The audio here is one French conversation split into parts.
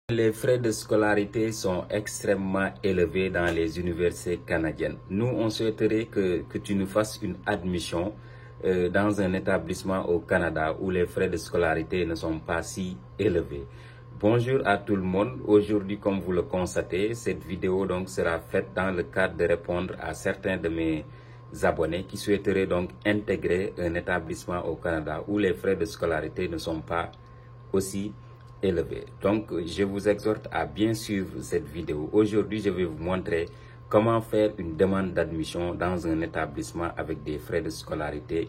Les frais de scolarité sont extrêmement élevés dans les universités canadiennes. Nous, on souhaiterait que tu nous fasses une admission dans un établissement au Canada où les frais de scolarité ne sont pas si élevés. Bonjour à tout le monde. Aujourd'hui, comme vous le constatez, cette vidéo donc sera faite dans le cadre de répondre à certains de mes abonnés qui souhaiteraient donc intégrer un établissement au Canada où les frais de scolarité ne sont pas aussi élevés. Donc, je vous exhorte à bien suivre cette vidéo. Aujourd'hui, je vais vous montrer comment faire une demande d'admission dans un établissement avec des frais de scolarité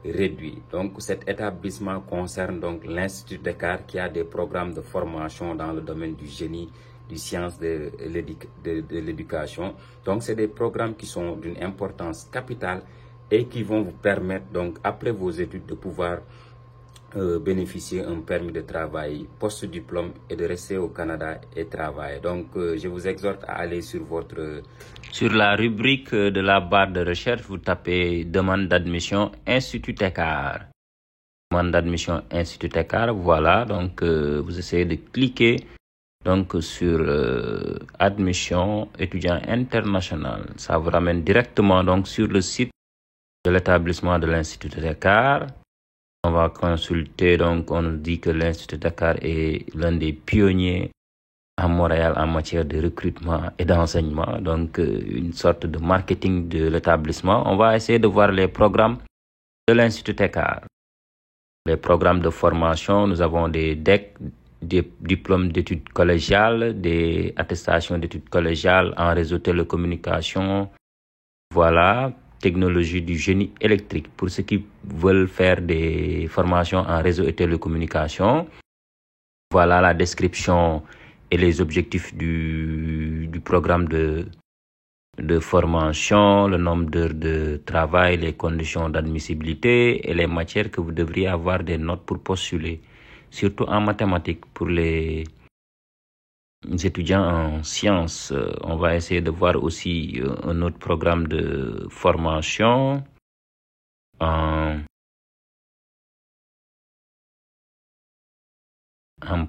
réduits. Donc, cet établissement concerne donc l'Institut Descartes qui a des programmes de formation dans le domaine du génie, des sciences de l'éducation. Donc, c'est des programmes qui sont d'une importance capitale et qui vont vous permettre donc, après vos études, de pouvoir bénéficier un permis de travail post-diplôme et de rester au Canada et travailler. Donc, je vous exhorte à aller sur la rubrique de la barre de recherche, vous tapez demande d'admission Institut Descartes. Demande d'admission Institut Descartes, voilà. Donc, vous essayez de cliquer donc sur admission étudiant international. Ça vous ramène directement donc sur le site de l'établissement de l'Institut Descartes. On va consulter, donc on nous dit que l'Institut Descartes est l'un des pionniers à Montréal en matière de recrutement et d'enseignement, donc une sorte de marketing de l'établissement. On va essayer de voir les programmes de l'Institut Descartes. Les programmes de formation, nous avons des DEC, des diplômes d'études collégiales, des attestations d'études collégiales en réseau télécommunication, voilà. Technologie du génie électrique pour ceux qui veulent faire des formations en réseau et télécommunications. Voilà la description et les objectifs du programme de formation, le nombre d'heures de travail, les conditions d'admissibilité et les matières que vous devriez avoir des notes pour postuler, surtout en mathématiques pour les étudiants en sciences. On va essayer de voir aussi un autre programme de formation en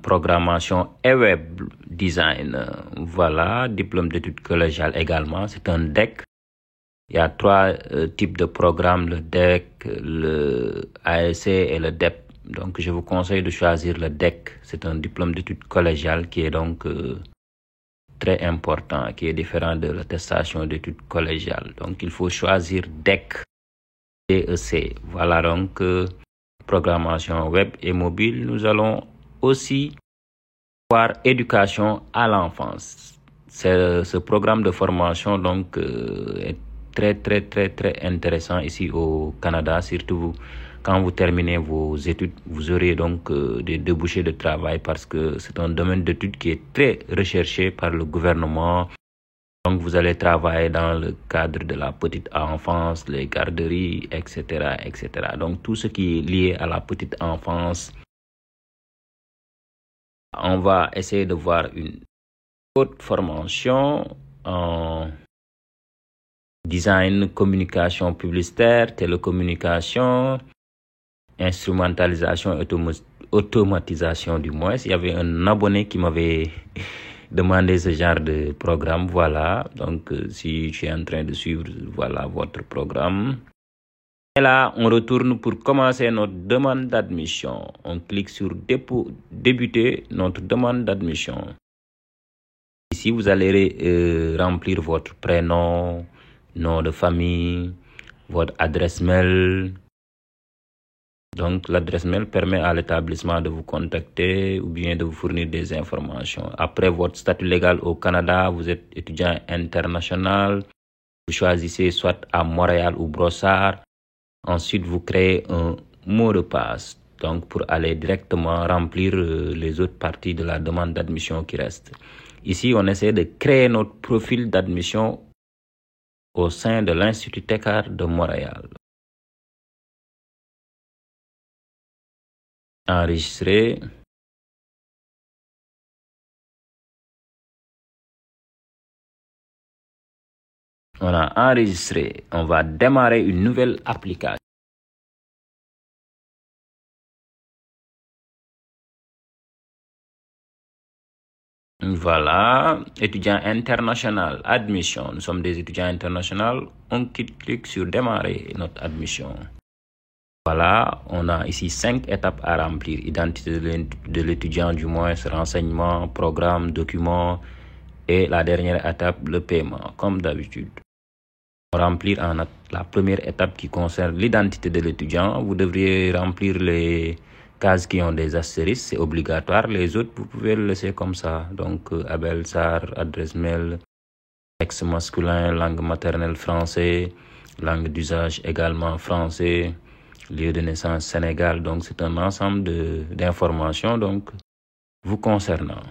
programmation et web design. Voilà, diplôme d'études collégiales également, c'est un DEC. Il y a trois types de programmes, le DEC, le ASC et le DEP. Donc, je vous conseille de choisir le DEC. C'est un diplôme d'études collégiales qui est donc très important, qui est différent de l'attestation d'études collégiales. Donc, il faut choisir DEC, DEC. Voilà donc programmation web et mobile. Nous allons aussi voir éducation à l'enfance. Ce programme de formation donc est très intéressant ici au Canada, surtout quand vous terminez vos études, vous aurez donc des débouchés de travail parce que c'est un domaine d'études qui est très recherché par le gouvernement. Donc, vous allez travailler dans le cadre de la petite enfance, les garderies, etc., etc. Donc, tout ce qui est lié à la petite enfance. On va essayer de voir une autre formation en design, communication publicitaire, télécommunication, instrumentalisation, automatisation du moins. Il y avait un abonné qui m'avait demandé ce genre de programme. Voilà, donc si je suis en train de suivre, voilà votre programme. Et là, on retourne pour commencer notre demande d'admission. On clique sur débuter notre demande d'admission. Ici, vous allez remplir votre prénom, nom de famille, votre adresse mail. Donc, l'adresse mail permet à l'établissement de vous contacter ou bien de vous fournir des informations. Après votre statut légal au Canada, vous êtes étudiant international. Vous choisissez soit à Montréal ou Brossard. Ensuite, vous créez un mot de passe. Donc, pour aller directement remplir les autres parties de la demande d'admission qui restent. Ici, on essaie de créer notre profil d'admission au sein de l'Institut Descartes de Montréal. Enregistrer. On a enregistré. On va démarrer une nouvelle application. Voilà, étudiant international, admission. Nous sommes des étudiants internationaux. On clique sur démarrer notre admission. Voilà, on a ici 5 étapes à remplir. Identité de l'étudiant, du moins, renseignement, programme, document et la dernière étape, le paiement, comme d'habitude. Remplir la première étape qui concerne l'identité de l'étudiant. Vous devriez remplir les cases qui ont des astérisques, c'est obligatoire. Les autres, vous pouvez le laisser comme ça. Donc, Abel Sar, adresse mail, sexe masculin, langue maternelle français, langue d'usage également français, lieu de naissance Sénégal. Donc, c'est un ensemble d'informations donc vous concernant.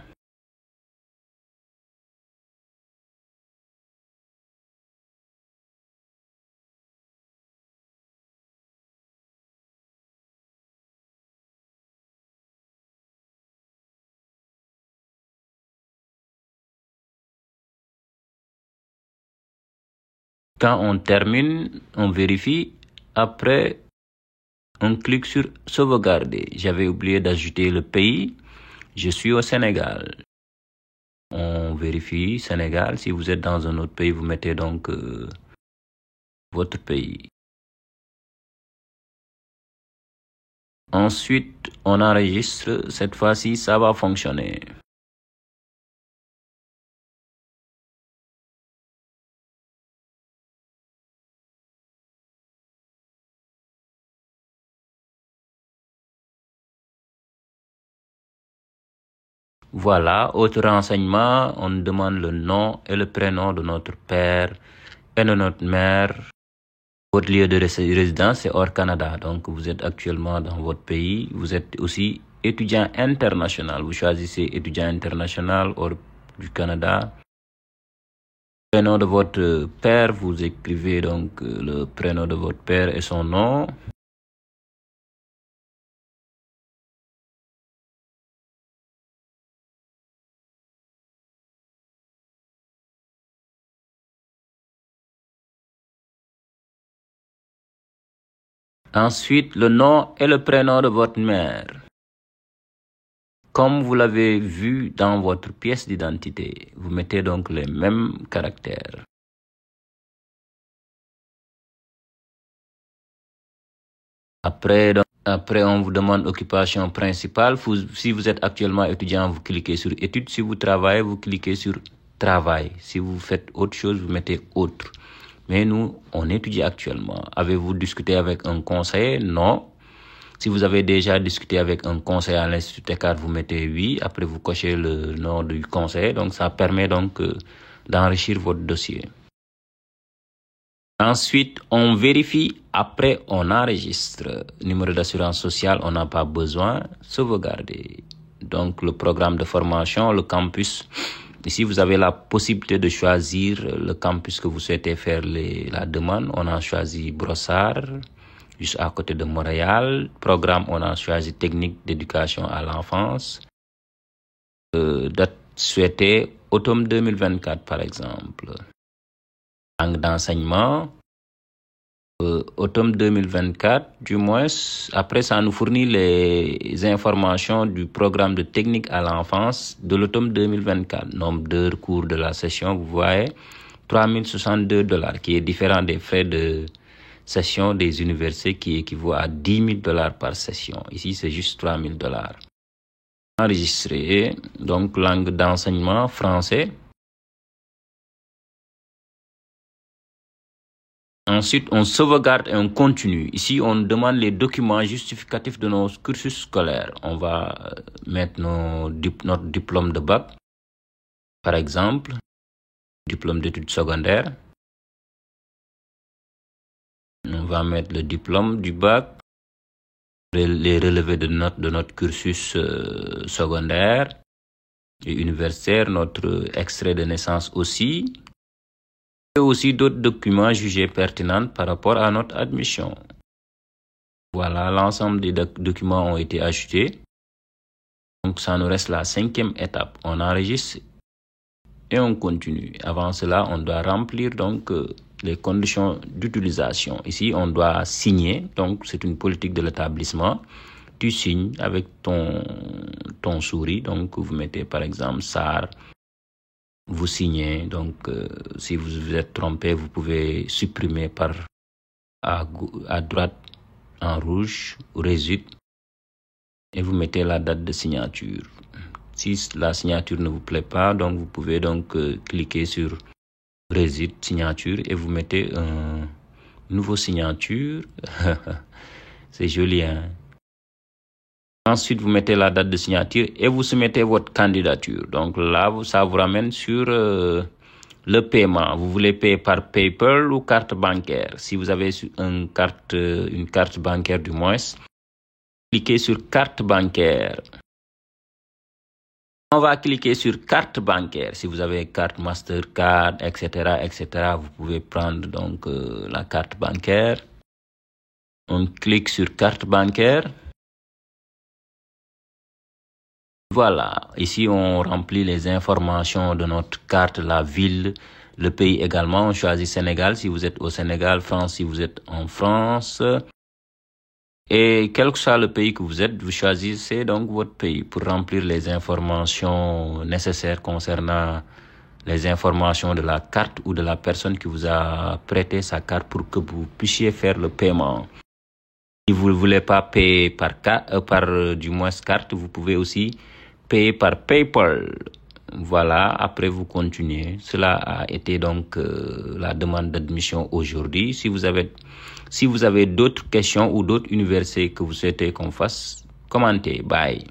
Quand on termine, on vérifie. Après, on clique sur sauvegarder. J'avais oublié d'ajouter le pays. Je suis au Sénégal. On vérifie Sénégal. Si vous êtes dans un autre pays, vous mettez donc votre pays. Ensuite, on enregistre. Cette fois-ci, ça va fonctionner. Voilà, autre renseignement, on demande le nom et le prénom de notre père et de notre mère. Votre lieu de résidence, c'est hors Canada. Donc, vous êtes actuellement dans votre pays. Vous êtes aussi étudiant international. Vous choisissez étudiant international hors du Canada. Le prénom de votre père, vous écrivez donc le prénom de votre père et son nom. Ensuite, le nom et le prénom de votre mère. Comme vous l'avez vu dans votre pièce d'identité, vous mettez donc les mêmes caractères. Après, on vous demande occupation principale. Si vous êtes actuellement étudiant, vous cliquez sur études. Si vous travaillez, vous cliquez sur travail. Si vous faites autre chose, vous mettez autre. Mais nous, on étudie actuellement. Avez-vous discuté avec un conseiller? Non. Si vous avez déjà discuté avec un conseiller à l'Institut Ecart, vous mettez oui. Après, vous cochez le nom du conseiller. Donc, ça permet donc d'enrichir votre dossier. Ensuite, on vérifie. Après, on enregistre. Numéro d'assurance sociale, on n'a pas besoin. Sauvegarder. Donc, le programme de formation, le campus. Ici, vous avez la possibilité de choisir le campus que vous souhaitez faire la demande. On a choisi Brossard, juste à côté de Montréal. Programme, on a choisi technique d'éducation à l'enfance. Date souhaitée, automne 2024, par exemple. Langue d'enseignement, automne 2024, du moins. Après, ça nous fournit les informations du programme de technique à l'enfance de l'automne 2024. Nombre d'heures cours de la session, vous voyez, $3 062, qui est différent des frais de session des universités qui équivaut à $10 000 par session. Ici, c'est juste $3 000. Enregistré, donc langue d'enseignement français. Ensuite, on sauvegarde et on continue. Ici, on demande les documents justificatifs de nos cursus scolaires. On va mettre notre diplôme de bac, par exemple, diplôme d'études secondaires. On va mettre le diplôme du bac, les relevés de notes de notre cursus secondaire et universitaire, notre extrait de naissance aussi. Et aussi d'autres documents jugés pertinents par rapport à notre admission. Voilà, l'ensemble des documents ont été ajoutés. Donc, ça nous reste la 5e étape. On enregistre et on continue. Avant cela, on doit remplir donc les conditions d'utilisation. Ici, on doit signer. Donc, c'est une politique de l'établissement tu signes avec ton souris. Donc, vous mettez par exemple SAR, vous signez. Donc, si vous vous êtes trompé, vous pouvez supprimer à droite en rouge, résulte, et vous mettez la date de signature. Si la signature ne vous plaît pas, donc vous pouvez donc cliquer sur résulte, signature, et vous mettez un nouveau signature. C'est joli, hein? Ensuite, vous mettez la date de signature et vous soumettez votre candidature. Donc là, ça vous ramène sur le paiement. Vous voulez payer par PayPal ou carte bancaire. Si vous avez une carte bancaire du moins, cliquez sur carte bancaire. On va cliquer sur carte bancaire. Si vous avez carte Mastercard, etc., vous pouvez prendre donc la carte bancaire. On clique sur carte bancaire. Voilà, ici on remplit les informations de notre carte, la ville, le pays également. On choisit Sénégal si vous êtes au Sénégal, France si vous êtes en France. Et quel que soit le pays que vous êtes, vous choisissez donc votre pays pour remplir les informations nécessaires concernant les informations de la carte ou de la personne qui vous a prêté sa carte pour que vous puissiez faire le paiement. Si vous ne voulez pas payer par carte, vous pouvez aussi payer par PayPal. Voilà, après vous continuez. Cela a été donc la demande d'admission aujourd'hui. Si vous avez d'autres questions ou d'autres universités que vous souhaitez qu'on fasse, commentez. Bye.